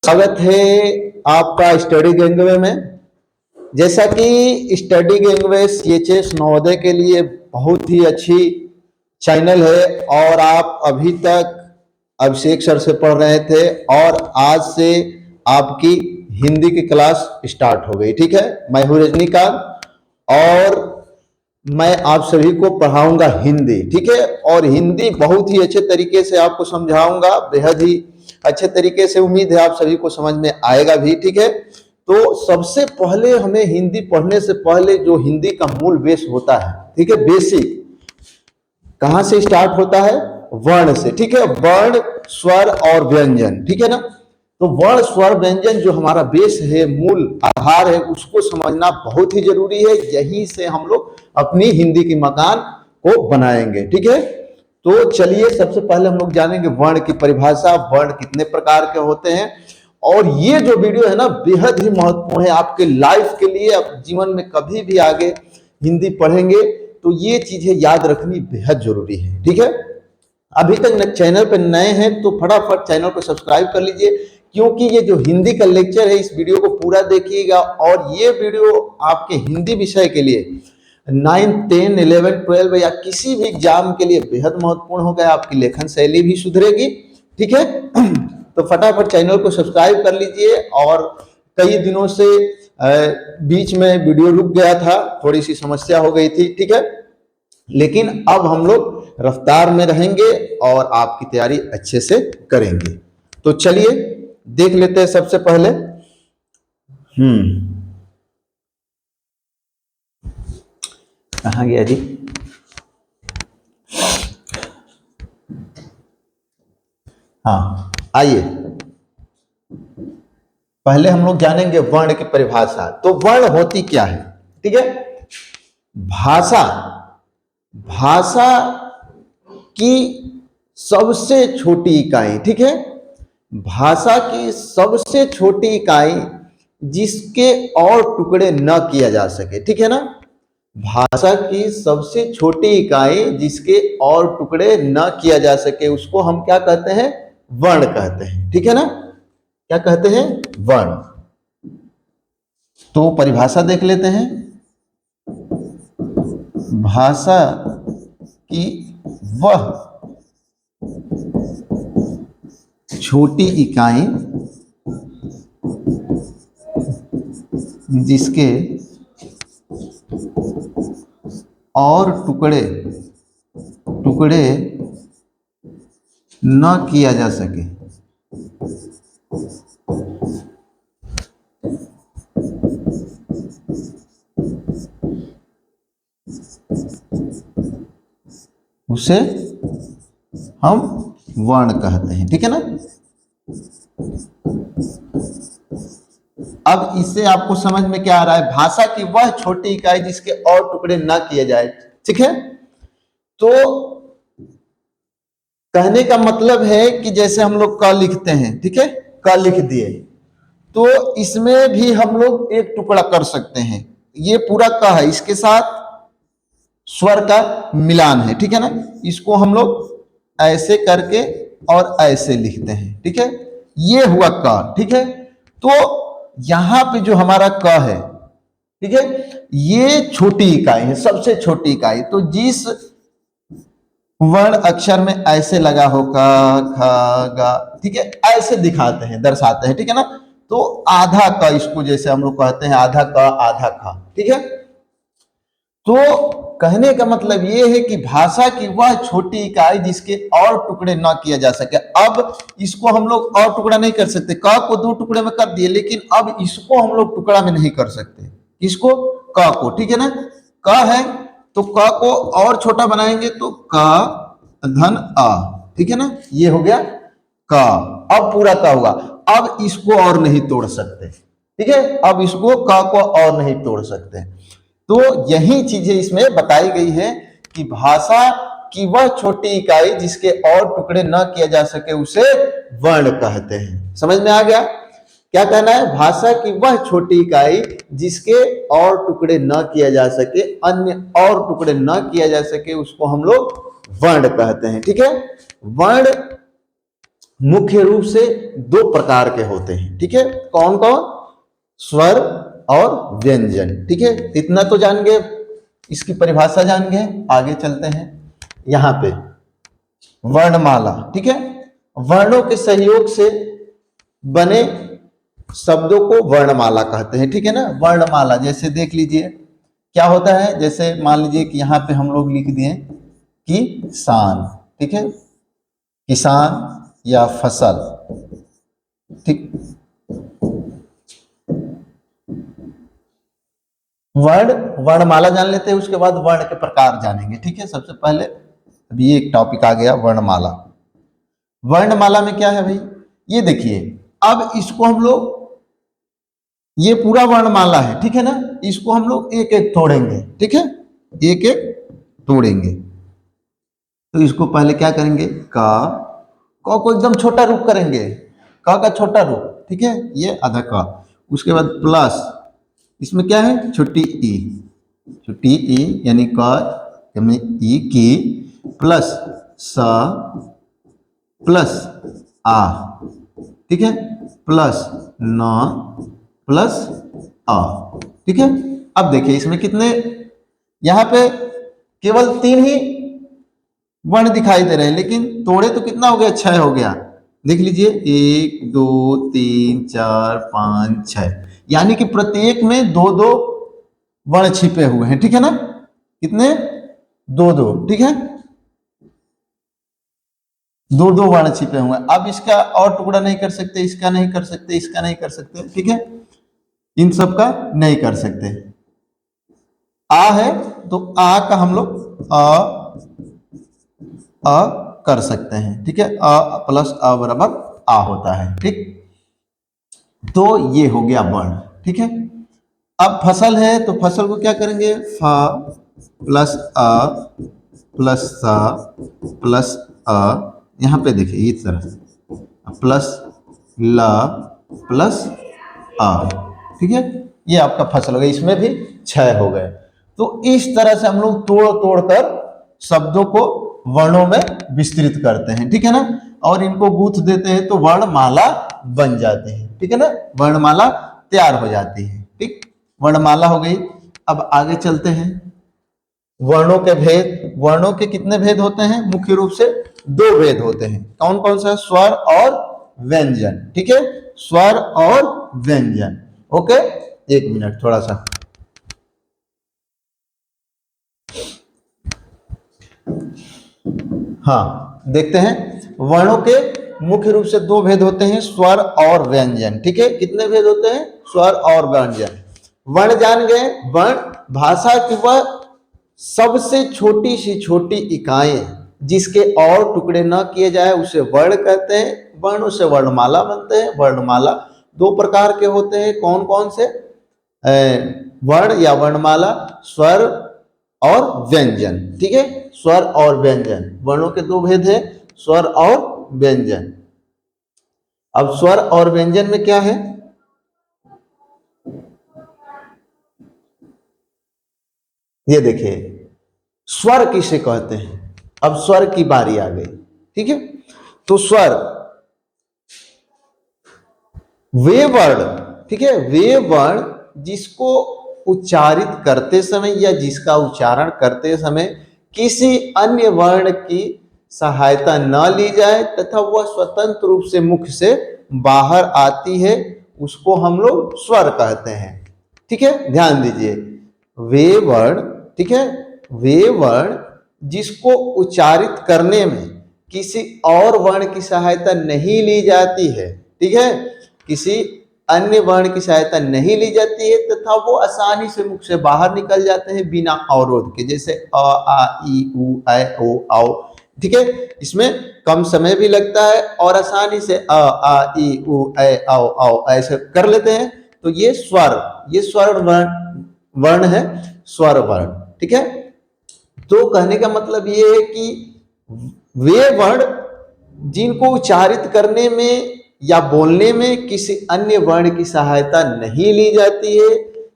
स्वागत है आपका स्टडी गैंगवे में। जैसा कि स्टडी गैंगवे सीएचएस नवोदय के लिए बहुत ही अच्छी चैनल है और आप अभी तक अभिषेक सर से पढ़ रहे थे और आज से आपकी हिंदी की क्लास स्टार्ट हो गई। ठीक है, मैं हूँ रजनीकांत और मैं आप सभी को पढ़ाऊंगा हिंदी। ठीक है, और हिंदी बहुत ही अच्छे तरीके से आपको समझाऊंगा, बेहद ही अच्छे तरीके से। उम्मीद है आप सभी को समझ में आएगा भी। ठीक है, तो सबसे पहले हमें हिंदी पढ़ने से पहले जो हिंदी का मूल बेस होता है, ठीक है, बेसिक कहां से स्टार्ट होता है? वर्ण से। ठीक है, वर्ण, स्वर और व्यंजन। ठीक है ना, तो वर्ण, स्वर, व्यंजन जो हमारा बेस है, मूल आधार है, उसको समझना बहुत ही जरूरी है। यहीं से हम लोग अपनी हिंदी की मकान को बनाएंगे। ठीक है, तो चलिए सबसे पहले हम लोग जानेंगे वर्ण की परिभाषा, वर्ण कितने प्रकार के होते हैं। और ये जो वीडियो है ना, बेहद ही महत्वपूर्ण है आपके लाइफ के लिए। आप जीवन में कभी भी आगे हिंदी पढ़ेंगे तो ये चीजें याद रखनी बेहद जरूरी है। ठीक है, अभी तक चैनल पर नए हैं तो फटाफट चैनल को सब्सक्राइब कर लीजिए, क्योंकि ये जो हिंदी का लेक्चर है, इस वीडियो को पूरा देखिएगा। और ये वीडियो आपके हिंदी विषय के लिए 9, 10, 11, 12 या किसी भी एग्जाम के लिए बेहद महत्वपूर्ण होगा। आपकी लेखन शैली भी सुधरेगी। ठीक है, तो फटाफट चैनल को सब्सक्राइब कर लीजिए। और कई दिनों से बीच में वीडियो रुक गया था, थोड़ी सी समस्या हो गई थी। ठीक है, लेकिन अब हम लोग रफ्तार में रहेंगे और आपकी तैयारी अच्छे से करेंगे। तो चलिए देख लेते हैं सबसे पहले। कहाँ गया जी? हाँ, आइए पहले हम लोग जानेंगे वर्ण की परिभाषा। तो वर्ण होती क्या है? ठीक है, भाषा, भाषा की सबसे छोटी इकाई। ठीक है, भाषा की सबसे छोटी इकाई जिसके और टुकड़े न किया जा सके। ठीक है ना, भाषा की सबसे छोटी इकाई जिसके और टुकड़े न किया जा सके उसको हम क्या कहते हैं? वर्ण कहते हैं। ठीक है ना, क्या कहते हैं? वर्ण। तो परिभाषा देख लेते हैं। भाषा की वह छोटी इकाई जिसके और टुकड़े न किया जा सके। उसे हम वर्ण कहते हैं। ठीक है ना, अब इससे आपको समझ में क्या आ रहा है? भाषा की वह छोटी इकाई जिसके और टुकड़े ना किए जाए। ठीक है, तो कहने का मतलब है कि जैसे हम लोग क लिखते हैं, ठीक है, क लिख दिए, तो इसमें भी हम लोग एक टुकड़ा कर सकते हैं। ये पूरा क है, इसके साथ स्वर का मिलान है। ठीक है ना, इसको हम लोग ऐसे करके और ऐसे लिखते हैं। ठीक है, ये हुआ क। ठीक है, तो यहां पे जो हमारा क है, ठीक है, ये छोटी इकाई है, सबसे छोटी इकाई। तो जिस वर्ण अक्षर में ऐसे लगा हो, क, ख, ग, ठीक है, ऐसे दिखाते हैं, दर्शाते हैं। ठीक है ना, तो आधा क, इसको जैसे हम लोग कहते हैं आधा क आधा ख। ठीक है, तो कहने का मतलब ये है कि भाषा की वह छोटी इकाई जिसके और टुकड़े ना किया जा सके। अब इसको हम लोग और टुकड़ा नहीं कर सकते, क को 2 टुकड़े में कर दिए, लेकिन अब इसको हम लोग टुकड़ा में नहीं कर सकते। इसको, क को, ठीक है ना, क है तो क को और छोटा बनाएंगे तो क धन अ। ठीक है ना, ये हो गया क। अब पूरा क हुआ। अब इसको और नहीं तोड़ सकते। ठीक है, अब इसको क को और नहीं तोड़ सकते। तो यही चीजें इसमें बताई गई है कि भाषा की वह छोटी इकाई जिसके और टुकड़े न किया जा सके उसे वर्ण कहते हैं। समझ में आ गया? क्या कहना है? भाषा की वह छोटी इकाई जिसके और टुकड़े न किया जा सके, अन्य और टुकड़े न किया जा सके, उसको हम लोग वर्ण कहते हैं। ठीक है, वर्ण मुख्य रूप से दो प्रकार के होते हैं, ठीक है। कौन कौन? स्वर और व्यंजन, ठीक है। इतना तो जान गए, इसकी परिभाषा जान गए। आगे चलते हैं यहां पे वर्णमाला, ठीक है। वर्णों के सहयोग से बने शब्दों को वर्णमाला कहते हैं, ठीक है ना। वर्णमाला जैसे देख लीजिए क्या होता है, जैसे मान लीजिए कि यहां पे हम लोग लिख दिए किसान, ठीक है, किसान या फसल, ठीक। वर्ण, वर्णमाला जान लेते हैं, उसके बाद वर्ण के प्रकार जानेंगे, ठीक है। सबसे पहले अभी ये एक टॉपिक आ गया वर्णमाला। वर्णमाला में क्या है भाई, ये देखिए, अब इसको हम लोग, ये पूरा वर्णमाला है, ठीक है ना, इसको हम लोग एक एक तोड़ेंगे, ठीक है, एक एक तोड़ेंगे। तो इसको पहले क्या करेंगे, का को एकदम छोटा रूप करेंगे, का छोटा रूप, ठीक है, ये आधा का। उसके बाद प्लस, इसमें क्या है, छोटी ई यानी का यानी ई की, प्लस स प्लस आ, ठीक है, प्लस न प्लस आ, ठीक है। अब देखिए इसमें कितने, यहां पे केवल 3 ही वर्ण दिखाई दे रहे हैं, लेकिन तोड़े तो कितना हो गया, 6 हो गया। देख लीजिए 1 2 3 4 5 6, यानी कि प्रत्येक में 2-2 वर्ण छिपे हुए हैं, ठीक है ना। कितने, 2-2, ठीक है, 2-2 वर्ण छिपे हुए हैं। अब इसका और टुकड़ा नहीं कर सकते, इसका नहीं कर सकते, इसका नहीं कर सकते, ठीक है, इन सब का नहीं कर सकते। आ है तो आ का हम लोग अ कर सकते हैं, ठीक है, अ प्लस अ बराबर आ होता है, ठीक। तो ये हो गया वर्ण, ठीक है। अब फसल है तो फसल को क्या करेंगे, फ प्लस अ प्लस सा प्लस अ, यहां पे देखिए इस तरह प्लस ल प्लस आ, ठीक है, ये आपका फसल हो गया। इसमें भी 6 हो गए। तो इस तरह से हम लोग तोड़ तोड़ कर शब्दों को वर्णों में विस्तृत करते हैं, ठीक है ना, और इनको गूंथ देते हैं तो वर्णमाला बन जाते हैं, ठीक है ना, वर्णमाला तैयार हो जाती है, ठीक। वर्णमाला हो गई। अब आगे चलते हैं, वर्णों के भेद। वर्णों के कितने भेद होते हैं, मुख्य रूप से 2 भेद होते हैं। कौन कौन सा, स्वर और व्यंजन, ठीक है, स्वर और व्यंजन। ओके, 1 मिनट थोड़ा सा, हाँ देखते हैं। वर्णों के मुख्य रूप से 2 भेद होते हैं, स्वर और व्यंजन, ठीक है। कितने भेद होते हैं, स्वर और व्यंजन। वर्ण जान गए, वर्ण भाषा की वह सबसे छोटी सी छोटी इकाएं जिसके और टुकड़े न किए जाए उसे वर्ण कहते हैं। वर्ण से वर्णमाला बनते हैं। वर्णमाला 2 प्रकार के होते हैं, कौन कौन से, वर्ण या वर्णमाला, स्वर और व्यंजन, ठीक है, स्वर और व्यंजन। वर्णों के 2 भेद है, स्वर और व्यंजन। अब स्वर और व्यंजन में क्या है, ये देखिए, स्वर किसे कहते हैं। अब स्वर की बारी आ गई, ठीक है। तो स्वर वे वर्ण, ठीक है, वे वर्ण जिसको उच्चारित करते समय या जिसका उच्चारण करते समय किसी अन्य वर्ण की सहायता न ली जाए तथा वह स्वतंत्र रूप से मुख से बाहर आती है, उसको हम लोग स्वर कहते हैं, ठीक है। ध्यान दीजिए, वे वर्ण, ठीक है, वे वर्ण जिसको उच्चारित करने में किसी और वर्ण की सहायता नहीं ली जाती है, ठीक है, किसी अन्य वर्ण की सहायता नहीं ली जाती है तथा वो आसानी से मुख से बाहर निकल जाते हैं बिना अवरोध के, जैसे अ आ ई उ ऐ ओ औ, ठीक है। इसमें कम समय भी लगता है और आसानी से अ आ ई उ ऐ औ औ ऐसे कर लेते हैं। तो ये स्वर, ये स्वर वर्ण है, स्वर वर्ण, ठीक है। तो कहने का मतलब ये है कि वे वर्ण जिनको उच्चारित करने में या बोलने में किसी अन्य वर्ण की सहायता नहीं ली जाती है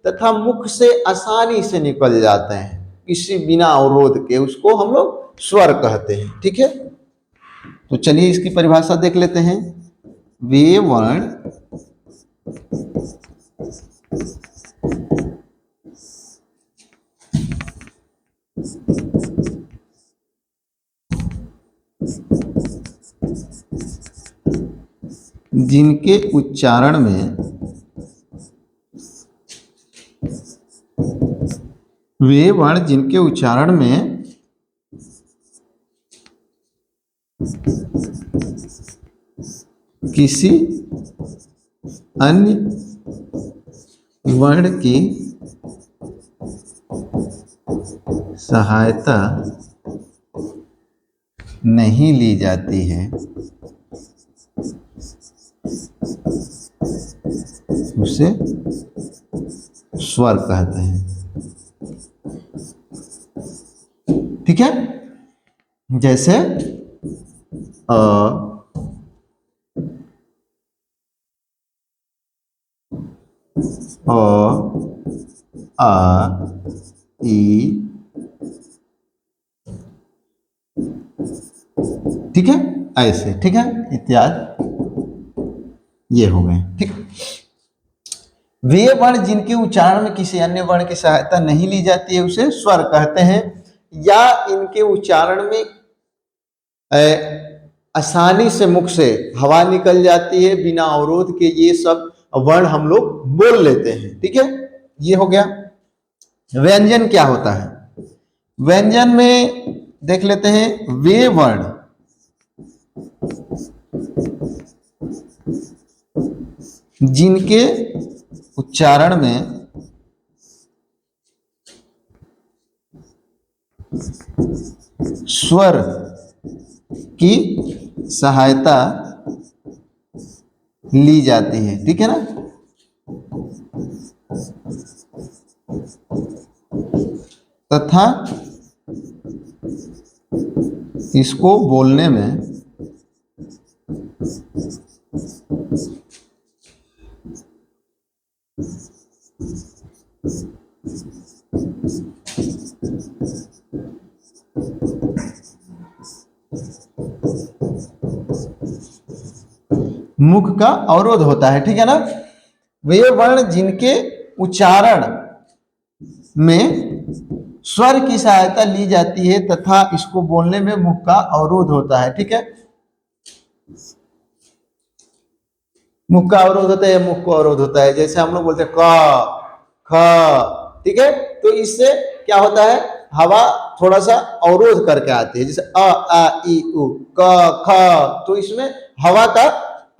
तथा मुख से आसानी से निकल जाते हैं किसी बिना अवरोध के, उसको हम लोग स्वर कहते हैं, ठीक है। तो चलिए इसकी परिभाषा देख लेते हैं। वे वर्ण जिनके उच्चारण में वे वर्ण जिनके उच्चारण में किसी अन्य वर्ण की सहायता नहीं ली जाती है उसे स्वर कहते हैं। ठीक है, जैसे अ, आ, ई, ठीक है, ऐसे, ठीक है, इत्यादि ये हो गए। ठीक, वे वर्ण जिनके उच्चारण में किसी अन्य वर्ण की सहायता नहीं ली जाती है उसे स्वर कहते हैं, या इनके उच्चारण में आसानी से मुख से हवा निकल जाती है बिना अवरोध के, ये सब वर्ण हम लोग बोल लेते हैं। ठीक है, ये हो गया। व्यंजन क्या होता है? व्यंजन में देख लेते हैं, वे वर्ण जिनके उच्चारण में स्वर की सहायता ली जाती है। ठीक है ना, तथा इसको बोलने में मुख का अवरोध होता है। ठीक है ना, वे वर्ण जिनके उच्चारण में स्वर की सहायता ली जाती है तथा इसको बोलने में मुख का अवरोध होता है। ठीक है, मुख का अवरोध होता है, मुख को अवरोध होता है। जैसे हम लोग बोलते हैं क ख, ठीक है, तो इससे क्या होता है, हवा थोड़ा सा अवरोध करके आती है। जैसे अ आ ई उ क ख, तो इसमें हवा का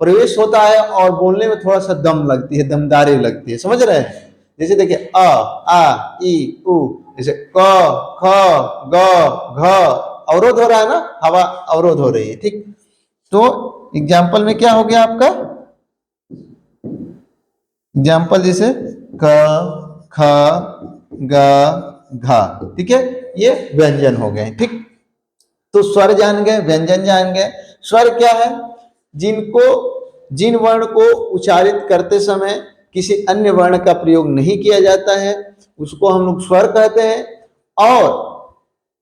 प्रवेश होता है और बोलने में थोड़ा सा दम लगती है, दमदारी लगती है। समझ रहे हैं? जैसे देखिए अ आ ई उ, जैसे क ख ग घ, अवरोध हो रहा है ना, हवा अवरोध हो रही है। ठीक, तो एग्जाम्पल में क्या हो गया आपका, एग्जाम्पल जैसे क ख ग घ, ठीक है, ये व्यंजन हो गए। ठीक, तो स्वर जान गए, व्यंजन जान गए। स्वर क्या है? जिन वर्ण को उच्चारित करते समय किसी अन्य वर्ण का प्रयोग नहीं किया जाता है उसको हम लोग स्वर कहते हैं। और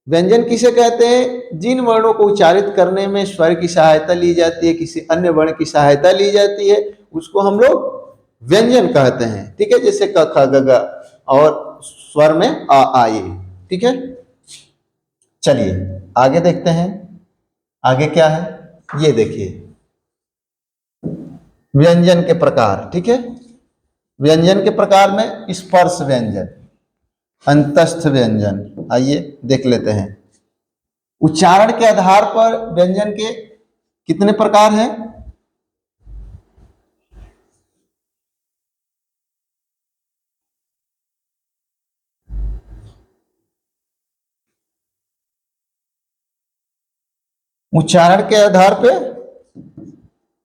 व्यंजन किसे कहते हैं? जिन वर्णों को उच्चारित करने में स्वर की सहायता ली जाती है, किसी अन्य वर्ण की सहायता ली जाती है, उसको हम लोग व्यंजन कहते हैं। ठीक है, जैसे क ख ग घ, और स्वर में आ ई। ठीक है, चलिए आगे देखते हैं, आगे क्या है ये देखिए, व्यंजन के प्रकार। ठीक है, व्यंजन के प्रकार में स्पर्श व्यंजन, अंतस्थ व्यंजन, आइए देख लेते हैं। उच्चारण के आधार पर व्यंजन के कितने प्रकार हैं? उच्चारण के आधार पे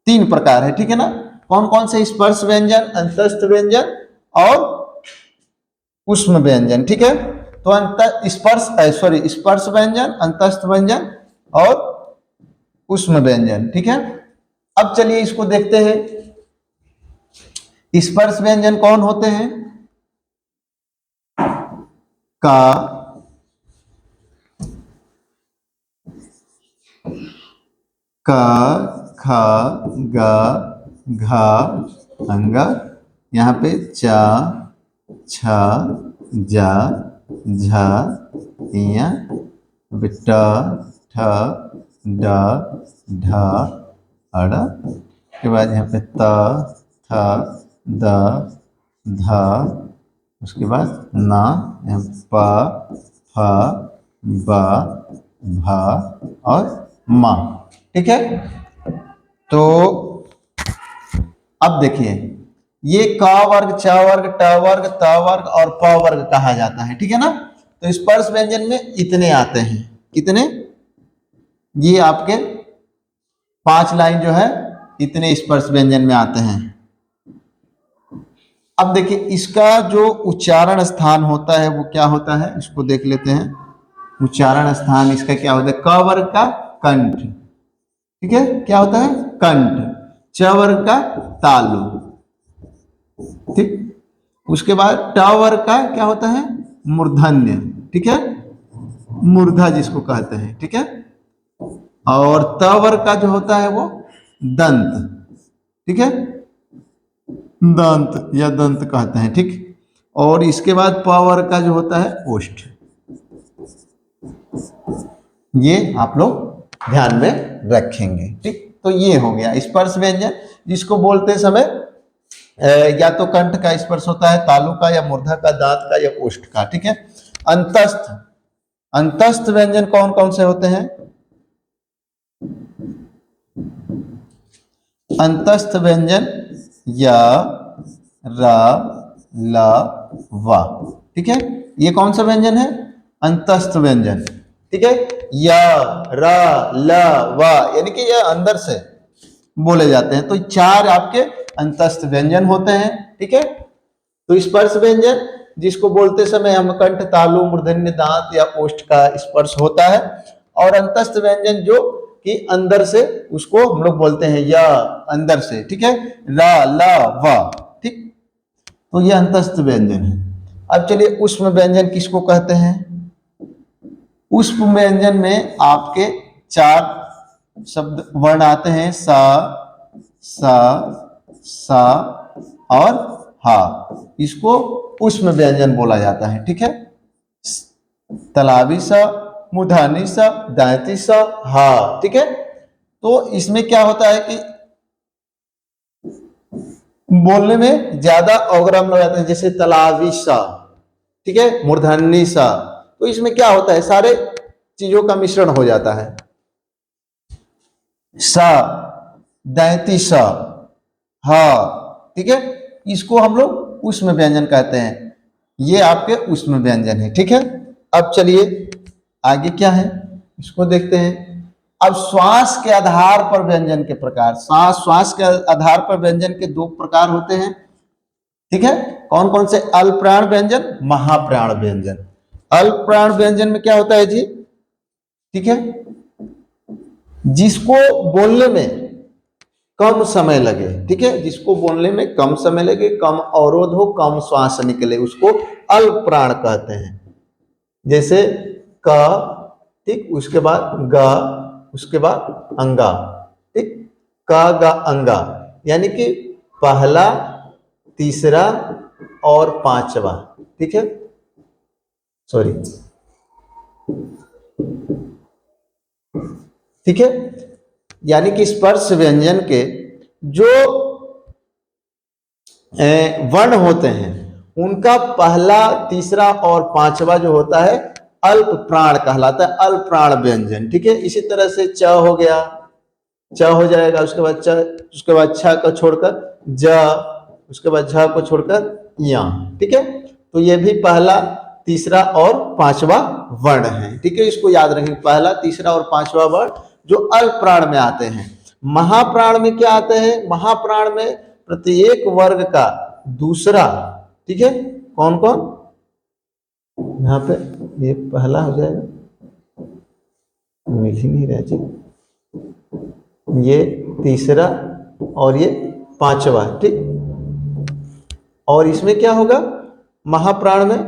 3 प्रकार है। ठीक है ना, कौन कौन से? स्पर्श व्यंजन, अंतस्थ व्यंजन और उष्म व्यंजन। ठीक है, तो स्पर्श व्यंजन, अंतस्थ व्यंजन और उष्म व्यंजन। ठीक है, अब चलिए इसको देखते हैं। स्पर्श व्यंजन कौन होते हैं? का, क, क ख ग घ अंग, यहाँ पे च छ ज झ य ट ठ ड ढ अड़, के बाद यहाँ पे त थ द ध, उसके बाद न, यहाँ प फ ब भ और म। ठीक है, तो अब देखिए ये क वर्ग च वर्ग ट वर्ग त वर्ग और प वर्ग कहा जाता है। ठीक है ना, तो स्पर्श व्यंजन में इतने आते हैं। कितने? ये आपके 5 लाइन जो है इतने स्पर्श व्यंजन में आते हैं। अब देखिए इसका जो उच्चारण स्थान होता है वो क्या होता है, इसको देख लेते हैं। उच्चारण स्थान इसका क्या होता है? क वर्ग का कंठ, ठीक है, क्या होता है? कंठ। च वर्ग का तालु, ठीक। उसके बाद ट वर्ग का क्या होता है? मूर्धन्य, ठीक है, मूर्धा जिसको कहते हैं, ठीक है। और त वर्ग का जो होता है वो दंत, ठीक है, दंत या दंत कहते हैं, ठीक। और इसके बाद प वर्ग का जो होता है ओष्ठ। ये आप लोग ध्यान में रखेंगे, ठीक। तो ये हो गया स्पर्श व्यंजन, जिसको बोलते समय या तो कंठ का स्पर्श होता है, तालु का या मूर्धा का, दांत का या ओष्ठ का, ठीक है। अंतस्थ, अंतस्थ व्यंजन कौन कौन से होते हैं? अंतस्थ व्यंजन य र ल व, ठीक है, ये कौन सा व्यंजन है? अंतस्थ व्यंजन, ठीक है। य र ल व यानी कि ये अंदर से बोले जाते हैं। तो 4 आपके अंतस्थ व्यंजन होते हैं, ठीक है। तो स्पर्श व्यंजन जिसको बोलते समय हम कंठ, तालु, मूर्धन्य, दांत या ओष्ठ का स्पर्श होता है, और अंतस्थ व्यंजन जो कि अंदर से, उसको हम लोग बोलते हैं या अंदर से, ठीक है, ला ला व, ठीक। तो ये अंतस्थ व्यंजन है। अब चलिए ऊष्म व्यंजन किसको कहते हैं? ऊष्म व्यंजन में आपके 4 शब्द वर्ण आते हैं, सा सा सा और हा, इसको ऊष्म व्यंजन बोला जाता है, ठीक है। तलावी सा, मूर्धन्य सा, दांती सा, हा, ठीक है। तो इसमें क्या होता है कि बोलने में ज्यादा अवग्रम लगाते हैं, जैसे तलावी सा, ठीक है, मूर्धन्य सा। तो इसमें क्या होता है, सारे चीजों का मिश्रण हो जाता है। सा, दैती सा, हा, ठीक है, इसको हम लोग ऊष्म व्यंजन कहते हैं। ये आपके ऊष्म व्यंजन है, ठीक है। अब चलिए आगे क्या है इसको देखते हैं। अब श्वास के आधार पर व्यंजन के प्रकार, श्वास के आधार पर व्यंजन के 2 प्रकार होते हैं, ठीक है। कौन कौन से? अल्पप्राण व्यंजन, महाप्राण व्यंजन। अल्पप्राण व्यंजन में क्या होता है जी, ठीक है, जिसको बोलने में कम समय लगे, ठीक है, जिसको बोलने में कम समय लगे, कम अवरोध हो, कम श्वास निकले, उसको अल्पप्राण कहते हैं। जैसे क, ठीक, उसके बाद ग, उसके बाद अंगा, ठीक, क ग अंगा, यानी कि पहला, तीसरा और 5वां, ठीक है, सॉरी, ठीक है। यानी कि स्पर्श व्यंजन के जो वर्ण होते हैं उनका पहला, तीसरा और 5वां जो होता है अल्प प्राण कहलाता है, अल्प प्राण व्यंजन, ठीक है। इसी तरह से च हो गया, च हो जाएगा, उसके बाद च, उसके बाद छ को छोड़कर ज, उसके बाद झ को छोड़कर या, ठीक है। तो ये भी पहला, तीसरा और 5वां वर्ण है, ठीक है, इसको याद रखें, पहला, तीसरा और 5वां वर्ण जो अल्प प्राण में आते हैं। महाप्राण में क्या आते हैं? महाप्राण में प्रत्येक वर्ग का दूसरा, ठीक है, कौन कौन, यहाँ पे ये पहला हो जाएगा, मिल ही नहीं रहा जी, ये तीसरा और ये 5वां, ठीक। और इसमें क्या होगा? महाप्राण में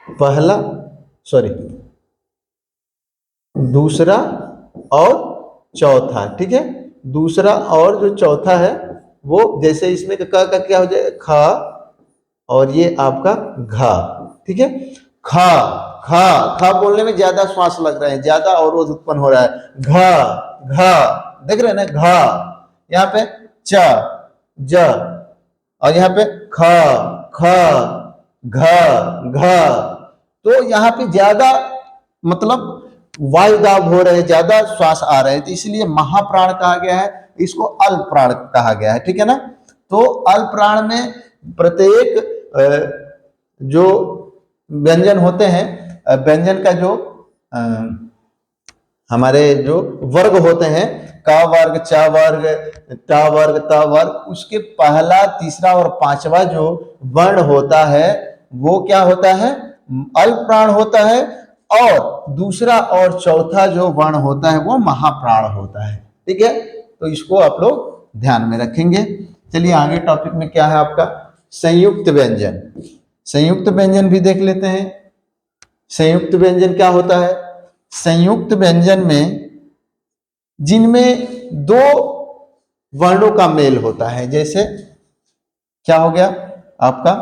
पहला, सॉरी, दूसरा और चौथा, ठीक है। दूसरा और जो चौथा है वो जैसे इसमें क का क्या हो जाएगा, ख, और ये आपका घा, ठीक है। खा, खा, खा बोलने में ज्यादा श्वास लग रहे हैं, ज्यादा अवरोध उत्पन्न हो रहा है। घा, घा, देख रहे हैं ना, घा, यहाँ पे च, ज, और यहाँ पे ख, ख, घ, घ। तो यहाँ पे ज्यादा मतलब वायु दाब हो रहे हैं, ज्यादा श्वास आ रहे हैं, तो इसलिए महाप्राण कहा गया है, इसको अल्प प्राण कहा गया है, ठीक है ना। तो अल्प प्राण में प्रत्येक जो व्यंजन होते हैं, व्यंजन का जो हमारे जो वर्ग होते हैं, का वर्ग, चा वर्ग, टा वर्ग, ता वर्ग, उसके पहला, तीसरा और पांचवा जो वर्ण होता है वो क्या होता है, अल्प प्राण होता है, और दूसरा और चौथा जो वर्ण होता है वो महाप्राण होता है, ठीक है। तो इसको आप लोग ध्यान में रखेंगे। चलिए आगे टॉपिक में क्या है आपका, संयुक्त व्यंजन। संयुक्त व्यंजन भी देख लेते हैं। संयुक्त व्यंजन क्या होता है, संयुक्त व्यंजन में जिनमें दो वर्णों का मेल होता है, जैसे क्या हो गया आपका,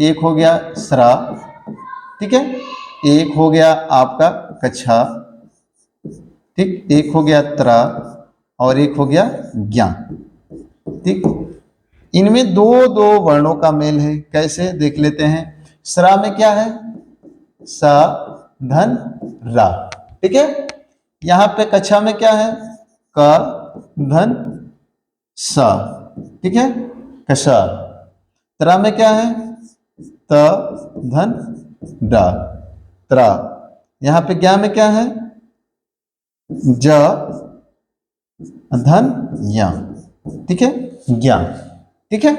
एक हो गया स्रा, ठीक है, एक हो गया आपका कच्छा, ठीक, एक हो गया त्रा, और एक हो गया ज्ञा, ठीक। इनमें दो दो वर्णों का मेल है, कैसे देख लेते हैं। स्रा में क्या है, सा, धन, रा, ठीक है। यहां पे कच्छा में क्या है, क, धन, सा, ठीक है, कशा। त्रा में क्या है, त, धन, डा, त्रा। यहां पे ज्ञा में क्या है, ज, धन, या, ठीक है, ज्ञान, ठीक है।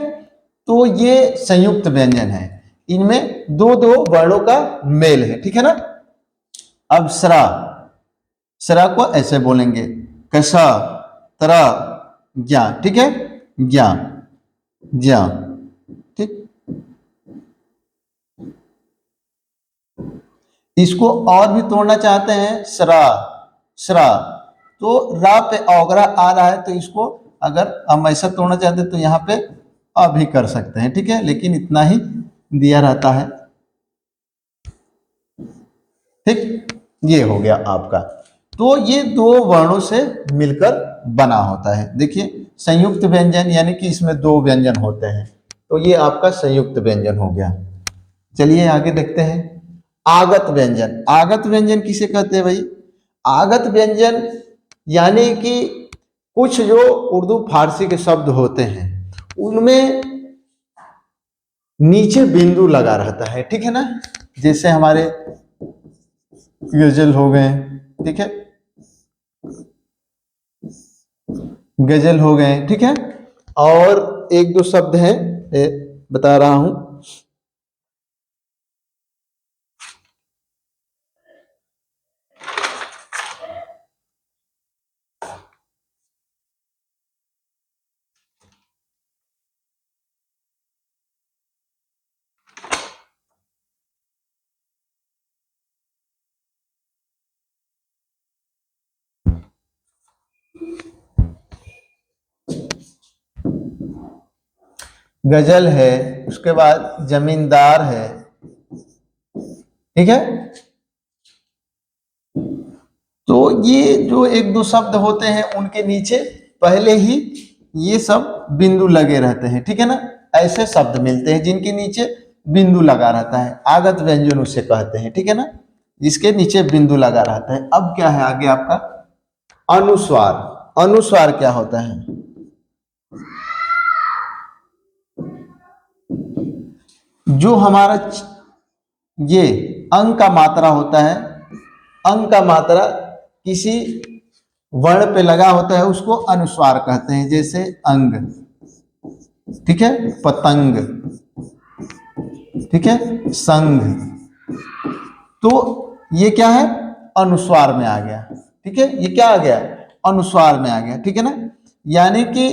तो ये संयुक्त व्यंजन है, इनमें दो दो वर्णों का मेल है, ठीक है ना। अब स्रा, स्रा को ऐसे बोलेंगे, कसा, तरा, ज्ञा, ठीक है, ज्ञा, ज्ञा, ठीक। इसको और भी तोड़ना चाहते हैं, स्रा, स्रा, तो रा पे औगरा आ रहा है, तो इसको अगर हम ऐसा तोड़ना चाहते हैं तो यहाँ पे अभी कर सकते हैं, ठीक है, लेकिन इतना ही दिया रहता है, ठीक। ये हो गया आपका। तो ये दो वर्णों से मिलकर बना होता है। देखिए संयुक्त व्यंजन यानी कि इसमें दो व्यंजन होते हैं, तो ये आपका संयुक्त व्यंजन हो गया। चलिए आगे देखते हैं, आगत व्यंजन। आगत व्यंजन किसे कहते हैं भाई, आगत व्यंजन यानी कि कुछ जो उर्दू फारसी के शब्द होते हैं उनमें नीचे बिंदु लगा रहता है, ठीक है ना। जैसे हमारे गजल हो गए, ठीक है, गजल हो गए, ठीक है। और एक दो शब्द हैं बता रहा हूं, गजल है, उसके बाद जमींदार है, ठीक है। तो ये जो एक दो शब्द होते हैं उनके नीचे पहले ही ये सब बिंदु लगे रहते हैं, ठीक है ना। ऐसे शब्द मिलते हैं जिनके नीचे बिंदु लगा रहता है, आगत व्यंजन उसे कहते हैं, ठीक है ना, जिसके नीचे बिंदु लगा रहता है। अब क्या है आगे आपका अनुस्वार। अनुस्वार क्या होता है, जो हमारा ये अंग का मात्रा होता है, अंग का मात्रा किसी वर्ण पे लगा होता है उसको अनुस्वार कहते हैं, जैसे अंग, ठीक है, पतंग, ठीक है, संघ। तो ये क्या है, अनुस्वार में आ गया, ठीक है, ये क्या आ गया, अनुस्वार में आ गया, ठीक है ना। यानी कि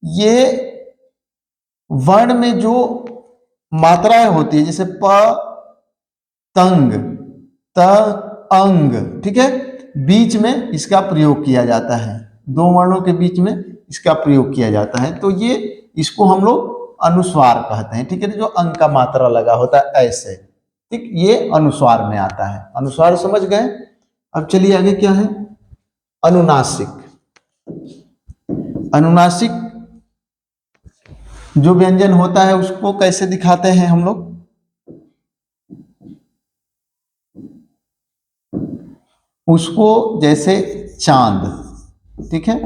ये वर्ण में जो मात्राएं होती है, जैसे प, तंग, त, अंग, ठीक है, बीच में इसका प्रयोग किया जाता है, दो वर्णों के बीच में इसका प्रयोग किया जाता है। तो ये इसको हम लोग अनुस्वार कहते हैं, ठीक है, जो अंक का मात्रा लगा होता है ऐसे, ठीक, ये अनुस्वार में आता है। अनुस्वार समझ गए। अब चलिए आगे क्या है, अनुनासिक। अनुनासिक जो व्यंजन होता है उसको कैसे दिखाते हैं हम लोग, उसको जैसे चांद, ठीक है,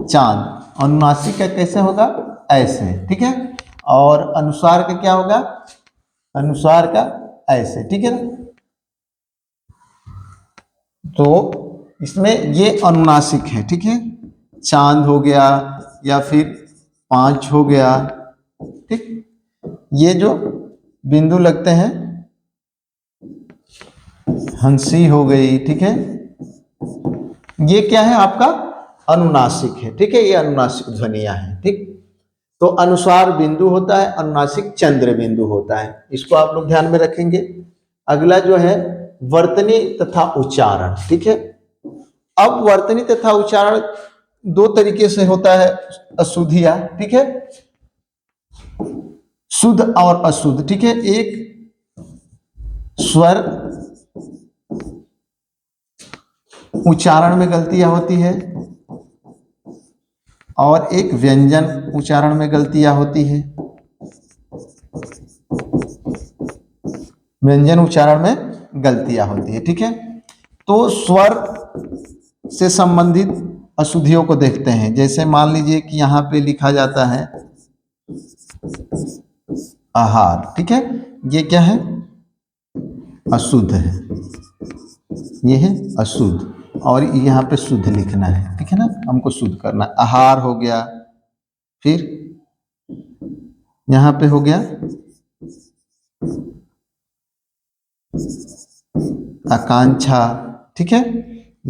चांद। अनुनासिक का कैसे होगा, ऐसे, ठीक है, और अनुस्वार का क्या होगा, अनुस्वार का ऐसे, ठीक है ना। तो इसमें ये अनुनासिक है, ठीक है, चांद हो गया या फिर पांच हो गया, ठीक, ये जो बिंदु लगते हैं, हंसी हो गई, ठीक है, ये क्या है आपका अनुनासिक है, ठीक है, ये अनुनासिक ध्वनियां हैं, ठीक। तो अनुस्वार बिंदु होता है, अनुनासिक चंद्र बिंदु होता है, इसको आप लोग ध्यान में रखेंगे। अगला जो है वर्तनी तथा उच्चारण, ठीक है। अब वर्तनी तथा उच्चारण दो तरीके से होता है, अशुद्धिया, ठीक है, शुद्ध और अशुद्ध, ठीक है। एक स्वर उच्चारण में गलतियां होती है और एक व्यंजन उच्चारण में गलतियां होती है, व्यंजन उच्चारण में गलतियां होती है, ठीक है। तो स्वर से संबंधित अशुद्धियों को देखते हैं। जैसे मान लीजिए कि यहाँ पे लिखा जाता है आहार, ठीक है, ये क्या है, अशुद्ध है, ये है अशुद्ध, और यहाँ पे शुद्ध लिखना है, ठीक है ना, हमको शुद्ध करना। आहार हो गया, फिर यहाँ पे हो गया आकांक्षा, ठीक है,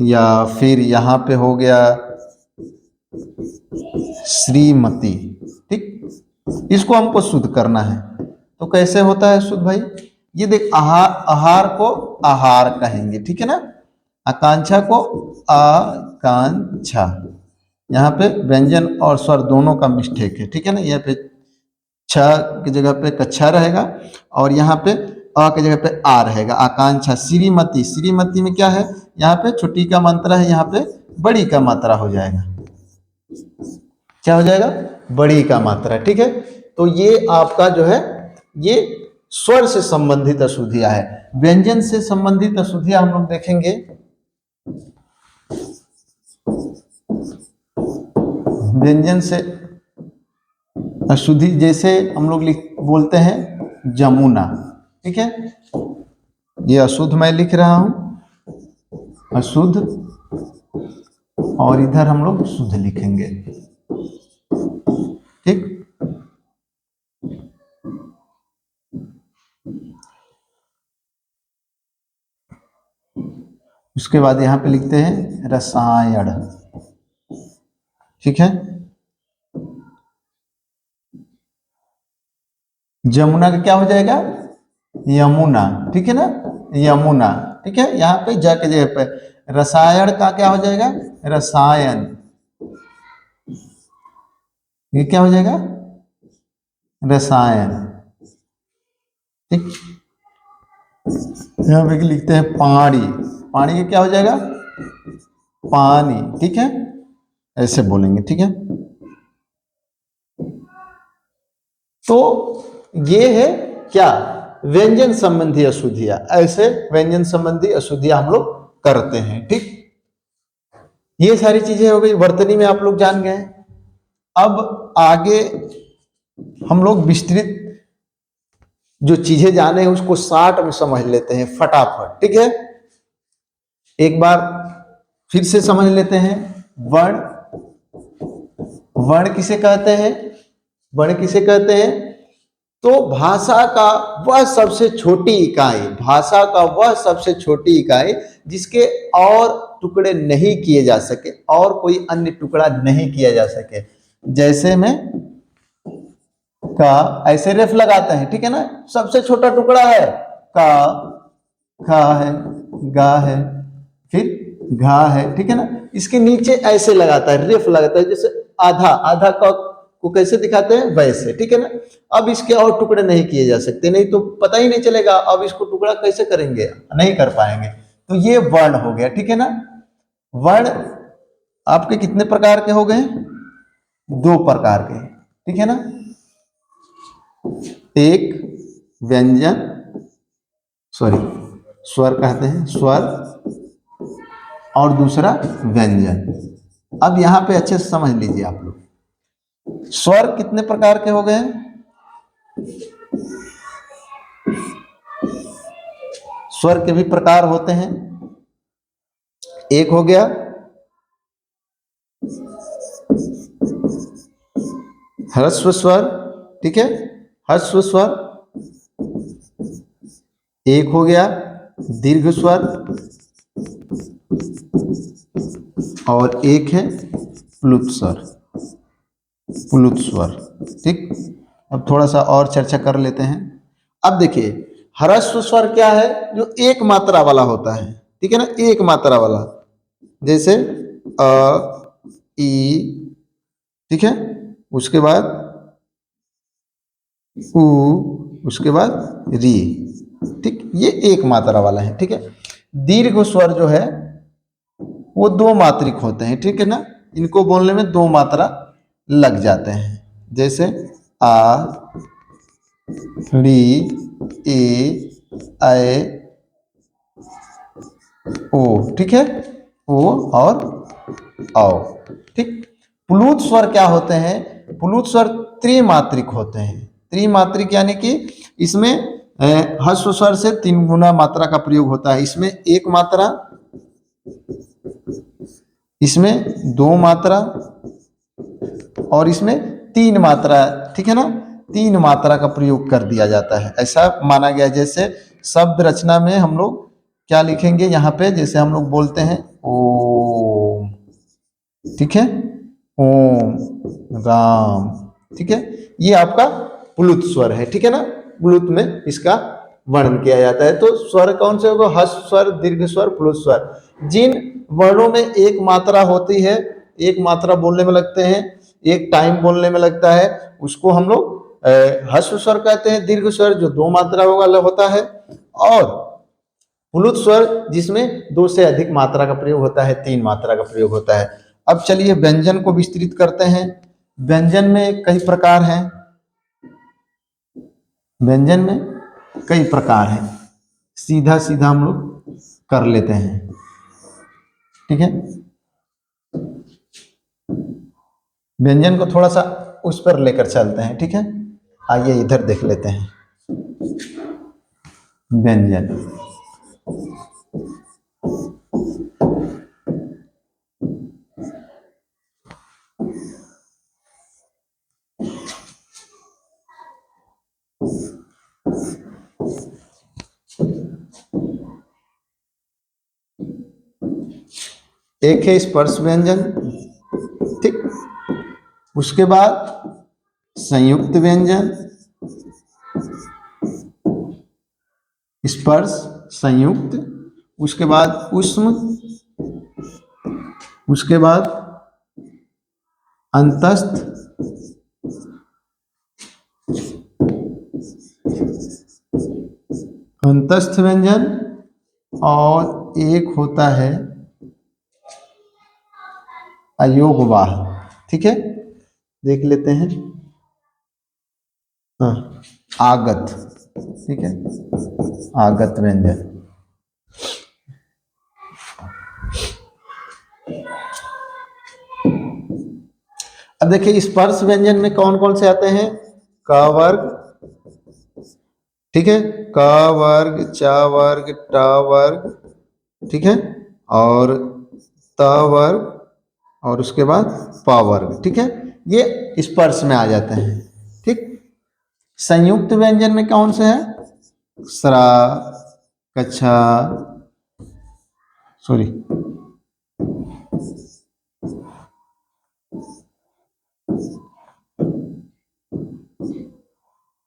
या फिर यहाँ पे हो गया श्रीमती, ठीक, इसको हमको शुद्ध करना है। तो कैसे होता है शुद्ध भाई, ये देख, आहार, आहार को आहार कहेंगे, ठीक है ना, आकांक्षा को आकांक्षा, यहाँ पे व्यंजन और स्वर दोनों का मिस्टेक है, ठीक है ना, यहाँ पे छ की जगह पे कच्छा रहेगा और यहाँ पे अ की जगह पे आ रहेगा, आकांक्षा। श्रीमती, श्रीमती में क्या है, यहाँ पे छोटी का मात्रा है, यहाँ पे बड़ी का मात्रा हो जाएगा, क्या हो जाएगा, बड़ी का मात्रा, ठीक है। तो ये आपका जो है ये स्वर से संबंधित अशुद्धियां है। व्यंजन से संबंधित अशुद्धियां हम लोग देखेंगे। व्यंजन से अशुद्धि जैसे हम लोग बोलते हैं जमुना, ठीक है, ये अशुद्ध मैं लिख रहा हूं, अशुद्ध, और इधर हम लोग शुद्ध लिखेंगे, ठीक। उसके बाद यहां पे लिखते हैं रसायन, ठीक है। जमुना का क्या हो जाएगा, यमुना, ठीक है ना, यमुना, ठीक है, यहाँ पे जा के जगह पे। रसायन का क्या हो जाएगा, रसायन, ये क्या हो जाएगा, रसायन, ठीक। यहाँ पे लिखते हैं पानी, पानी का क्या हो जाएगा, पानी, ठीक है, ऐसे बोलेंगे, ठीक है। तो ये है क्या, व्यंजन संबंधी अशुद्धियां, ऐसे व्यंजन संबंधी अशुद्धियां हम लोग करते हैं, ठीक। ये सारी चीजें हो गई, वर्तनी में आप लोग जान गए। अब आगे हम लोग विस्तृत जो चीजें जाने हैं उसको शार्ट में समझ लेते हैं फटाफट, ठीक है। एक बार फिर से समझ लेते हैं। वर्ण, वर्ण किसे कहते हैं, वर्ण किसे कहते हैं, तो भाषा का वह सबसे छोटी इकाई, भाषा का वह सबसे छोटी इकाई जिसके और टुकड़े नहीं किए जा सके, और कोई अन्य टुकड़ा नहीं किया जा सके। जैसे में का ऐसे रेफ लगाते हैं, ठीक है ना, सबसे छोटा टुकड़ा है का, खा है, गा है, फिर घा है, ठीक है ना। इसके नीचे ऐसे लगाता है, रेफ लगाता है, जैसे आधा आधा का को कैसे दिखाते हैं वैसे, ठीक है ना। अब इसके और टुकड़े नहीं किए जा सकते, नहीं तो पता ही नहीं चलेगा। अब इसको टुकड़ा कैसे करेंगे, नहीं कर पाएंगे। तो ये वर्ण हो गया, ठीक है ना। वर्ण आपके कितने प्रकार के हो गए, दो प्रकार के, ठीक है ना। एक व्यंजन, सॉरी स्वर कहते हैं, स्वर, और दूसरा व्यंजन। अब यहां पे अच्छे से समझ लीजिए आप लोग, स्वर कितने प्रकार के हो गए, स्वर के भी प्रकार होते हैं। एक हो गया ह्रस्व स्वर, ठीक है, ह्रस्व स्वर। एक हो गया दीर्घ स्वर, और एक है प्लुत स्वर, प्लुत स्वर, ठीक। अब थोड़ा सा और चर्चा कर लेते हैं। अब देखिए ह्रस्व स्वर क्या है, जो एक मात्रा वाला होता है, ठीक है ना, एक मात्रा वाला, जैसे अ, ई, ठीक है, उसके बाद उ, उसके बाद री, ठीक, ये एक मात्रा वाला है, ठीक है। दीर्घ स्वर जो है वो दो मात्रिक होते हैं, ठीक है ना। इनको बोलने में दो मात्रा लग जाते हैं, जैसे आ, री, ए, ऐ, ओ, ठीक है, ओ और औ, ठीक। प्लुत स्वर क्या होते हैं, प्लुत स्वर त्रिमात्रिक होते हैं। त्रिमात्रिक यानी कि इसमें ह्रस्व स्वर से 3 गुना मात्रा का प्रयोग होता है। इसमें एक मात्रा, इसमें 2 मात्रा, और इसमें 3 मात्रा, ठीक है ना। 3 मात्रा का प्रयोग कर दिया जाता है, ऐसा माना गया। जैसे शब्द रचना में हम लोग क्या लिखेंगे यहाँ पे, जैसे हम लोग बोलते हैं ओम, ठीक है, ओम राम, ठीक है, ये आपका प्लुत स्वर है, ठीक है ना। प्लुत में इसका वर्णन किया जाता है। तो स्वर कौन से होगा, ह्रस्व स्वर, दीर्घ स्वर, प्लुत स्वर। जिन वर्णों में एक मात्रा होती है, एक मात्रा बोलने में लगते हैं, एक टाइम बोलने में लगता है, उसको हम लोग ह्रस्व स्वर कहते हैं। दीर्घ स्वर जो 2 मात्रा वाला होता है, और प्लुत स्वर जिसमें 2 से अधिक मात्रा का प्रयोग होता है, 3 मात्रा का प्रयोग होता है। अब चलिए व्यंजन को विस्तृत करते हैं। व्यंजन में कई प्रकार हैं, व्यंजन में कई प्रकार हैं, सीधा सीधा हम लोग कर लेते हैं, ठीक है। व्यंजन को थोड़ा सा उस पर लेकर चलते हैं, ठीक है। आइए इधर देख लेते हैं व्यंजन। एक है स्पर्श व्यंजन, ठीक, उसके बाद संयुक्त व्यंजन, स्पर्श, संयुक्त, उसके बाद ऊष्म, उसके बाद अंतस्थ, अंतस्थ व्यंजन, और एक होता है अयोगवाह, ठीक है। देख लेते हैं, हाँ, आगत, ठीक है, आगत व्यंजन। अब देखिए स्पर्श व्यंजन में कौन कौन से आते हैं, क वर्ग, ठीक है, क वर्ग, च वर्ग, ट वर्ग, ठीक है, और त वर्ग, और उसके बाद प वर्ग, ठीक है, ये स्पर्श में आ जाते हैं, ठीक। संयुक्त व्यंजन में कौन से हैं, सरा, कच्छा, सॉरी,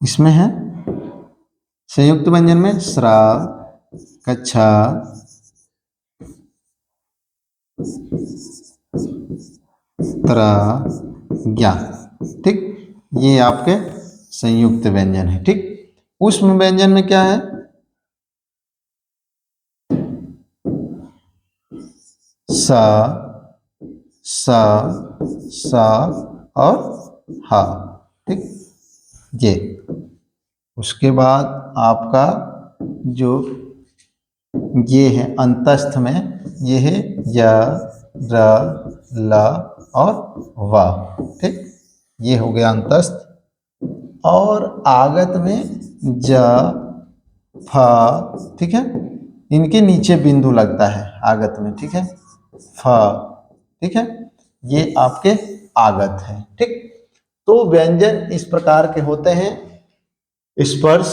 इसमें है संयुक्त व्यंजन में श्रा, कच्छा, प्रज्ञा, ठीक। ये आपके संयुक्त व्यंजन है, ठीक। ऊष्म व्यंजन में क्या है? स, स, स और ह, ठीक। ये उसके बाद आपका जो ये है अंतस्थ में, ये है य, र, ल और व, ठीक। ये हो गया अंतस्थ। और आगत में ज, फ, ठीक है। इनके नीचे बिंदु लगता है आगत में, ठीक है। फ, ठीक है। ये आपके आगत है, ठीक। तो व्यंजन इस प्रकार के होते हैं: स्पर्श,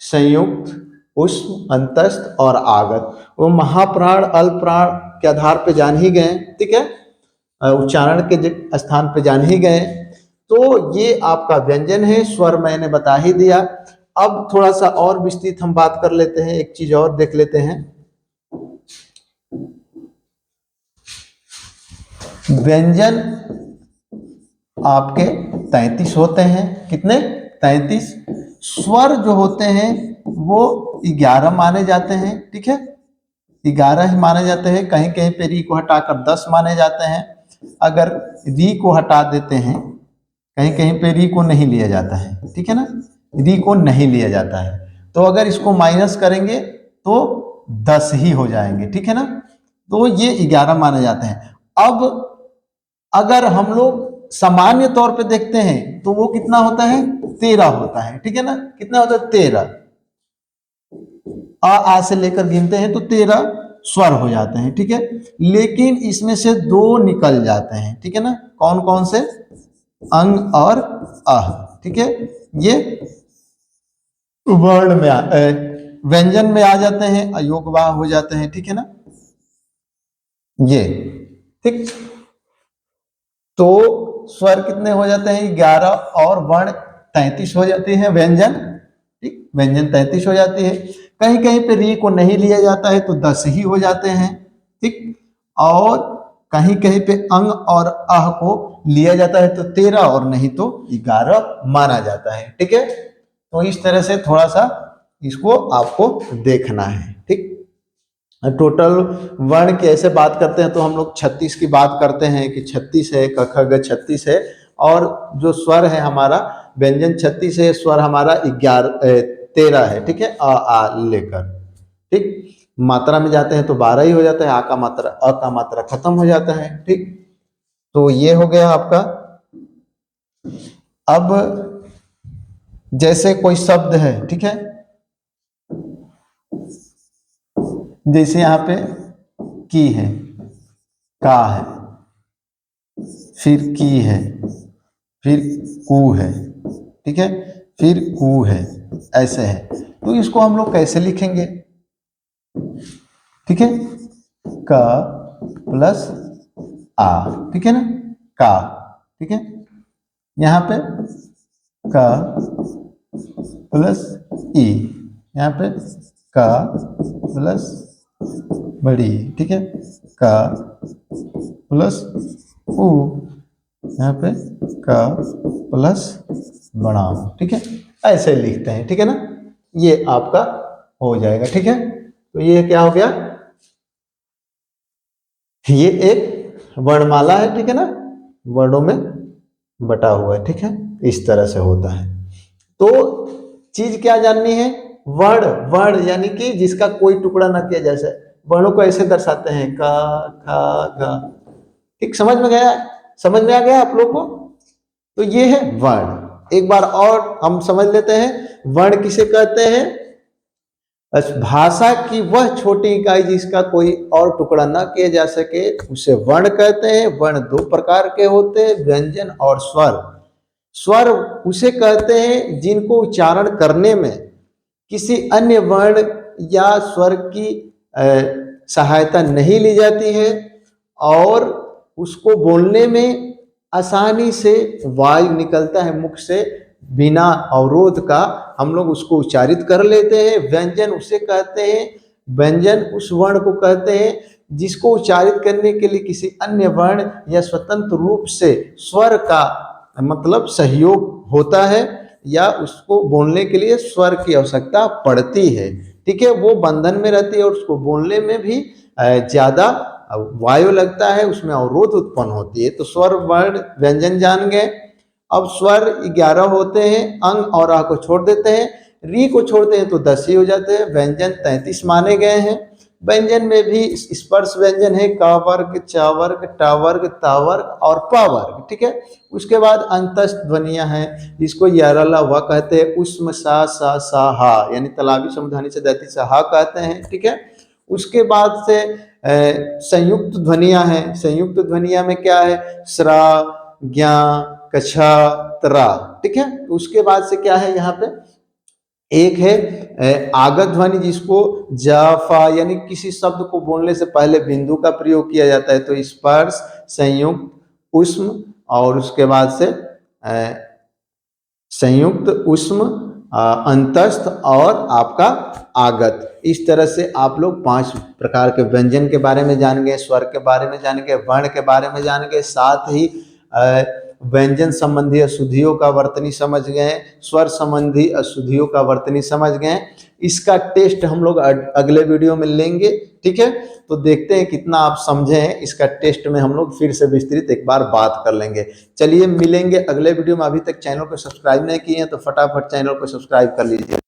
संयुक्त, ऊष्म, अंतस्थ और आगत। वो महाप्राण अल्पप्राण के आधार पे जान ही गए, ठीक है, उच्चारण के स्थान पे जान ही गए। तो ये आपका व्यंजन है, स्वर मैंने बता ही दिया। अब थोड़ा सा और विस्तृत हम बात कर लेते हैं, एक चीज और देख लेते हैं। व्यंजन आपके 33 होते हैं। कितने? 33। स्वर जो होते हैं वो 11 माने जाते हैं, ठीक है। 11 ही माने जाते हैं। कहीं कहीं पे री को हटाकर 10 माने जाते हैं। अगर री को हटा देते हैं, कहीं कहीं पे री को नहीं लिया जाता है, ठीक है ना, री को नहीं लिया जाता है। तो अगर इसको माइनस करेंगे तो 10 ही हो जाएंगे, ठीक है ना। तो ये 11 माने जाते हैं। अब अगर हम लोग सामान्य तौर पे देखते हैं तो वो कितना होता है? 13 होता है, ठीक है ना। कितना होता है? 13। आ से लेकर गिनते हैं तो 13 स्वर हो जाते हैं, ठीक है। लेकिन इसमें से 2 निकल जाते हैं, ठीक है ना। कौन कौन से? अंग और अह, ठीक है। ये वर्ण में व्यंजन में आ जाते हैं, अयोगवाह हो जाते हैं, ठीक है ना। ये ठीक। तो स्वर कितने हो जाते हैं? 11 और वर्ण 33 हो जाते हैं व्यंजन, ठीक। व्यंजन 33 हो जाती है। कहीं कहीं पे री को नहीं लिया जाता है तो 10 ही हो जाते हैं, ठीक। और कहीं कहीं पे अंग और अह को लिया जाता है तो 13 और नहीं तो 11 माना जाता है, ठीक है। तो इस तरह से थोड़ा सा इसको आपको देखना है, ठीक। टोटल वर्ण की ऐसे बात करते हैं तो हम लोग 36 की बात करते हैं कि 36 है, क ख ग 36 है। और जो स्वर है हमारा व्यंजन 36 है, स्वर हमारा 13 है, ठीक है, आ लेकर, ठीक। मात्रा में जाते हैं तो 12 ही हो जाता है, आ का मात्रा, अ का मात्रा खत्म हो जाता है, ठीक। तो ये हो गया आपका। अब जैसे कोई शब्द है, ठीक है, जैसे यहाँ पे की है, का है, फिर की है, फिर कू है, ठीक है, फिर कू है, ऐसे है। तो इसको हम लोग कैसे लिखेंगे? ठीक है, क प्लस आ, ठीक है ना, का, ठीक है। यहाँ पे क प्लस ई, यहाँ पे क प्लस बड़ी, ठीक है, क प्लस ऊ, यहाँ पे क प्लस बड़ा, ठीक है। ऐसे लिखते हैं, ठीक है ना। ये आपका हो जाएगा, ठीक है। तो ये क्या हो गया? ये एक वर्णमाला है, ठीक है ना, वर्णों में बटा हुआ है, ठीक है। इस तरह से होता है। तो चीज क्या जाननी है? वर्ण, वर्ण यानी कि जिसका कोई टुकड़ा ना किया, जैसे वर्णों को ऐसे दर्शाते हैं, क ख ग, ठीक। समझ में गया? समझ में आ गया आप लोग को? तो ये है वर्ण। एक बार और हम समझ लेते हैं वर्ण किसे कहते हैं। भाषा की वह छोटी इकाई जिसका कोई और टुकड़ा न किया जा सके उसे वर्ण कहते हैं। वर्ण 2 प्रकार के होते हैं, व्यंजन और स्वर। स्वर उसे कहते हैं जिनको उच्चारण करने में किसी अन्य वर्ण या स्वर की सहायता नहीं ली जाती है और उसको बोलने में आसानी से वायु निकलता है मुख से बिना अवरोध का, हम लोग उसको उच्चारित कर लेते हैं। व्यंजन उसे कहते हैं, व्यंजन उस वर्ण को कहते हैं जिसको उच्चारित करने के लिए किसी अन्य वर्ण या स्वतंत्र रूप से स्वर का मतलब सहयोग होता है या उसको बोलने के लिए स्वर की आवश्यकता पड़ती है। ठीक है, वो बंधन में रहती है और उसको बोलने में भी ज्यादा वायु लगता है, उसमें अवरोध उत्पन्न होती है। तो स्वर वर्ण व्यंजन जान गए। अब स्वर 11 होते हैं, अंग और आ को छोड़ देते हैं, री को छोड़ते हैं तो 10 ही हो जाते हैं। व्यंजन 33 माने गए हैं। व्यंजन में भी स्पर्श व्यंजन है क वर्ग, च वर्ग, ट वर्ग, त वर्ग और प वर्ग। ठीक है, उसके बाद अंतस्थ ध्वनियां हैं जिसको यरला व कहते हैं, उष्म सा सा सा हा यानी तालाबी समुधानी से दैती सा हा कहते हैं। ठीक है, उसके बाद से संयुक्त ध्वनियां हैं। संयुक्त ध्वनिया में क्या है, श्रा, ज्ञा, कछा, तरा। ठीक है, उसके बाद से क्या है, यहाँ पे एक है आगत ध्वनि जिसको जाफा यानी किसी शब्द को बोलने से पहले बिंदु का प्रयोग किया जाता है। तो स्पर्श, संयुक्त, उष्म और उसके बाद से संयुक्त, उष्म, अंतस्थ और आपका आगत। इस तरह से आप लोग 5 प्रकार के व्यंजन के बारे में जान गए, स्वर के बारे में जान गए, वर्ण के बारे में जान गए, साथ ही व्यंजन संबंधी अशुद्धियों का वर्तनी समझ गए, स्वर संबंधी अशुद्धियों का वर्तनी समझ गए। इसका टेस्ट हम लोग अगले वीडियो में लेंगे। ठीक है, तो देखते हैं कितना आप समझे हैं। इसका टेस्ट में हम लोग फिर से विस्तृत एक बार बात कर लेंगे। चलिए मिलेंगे अगले वीडियो में। अभी तक चैनल को सब्सक्राइब नहीं किए हैं तो फटाफट चैनल को सब्सक्राइब कर लीजिए।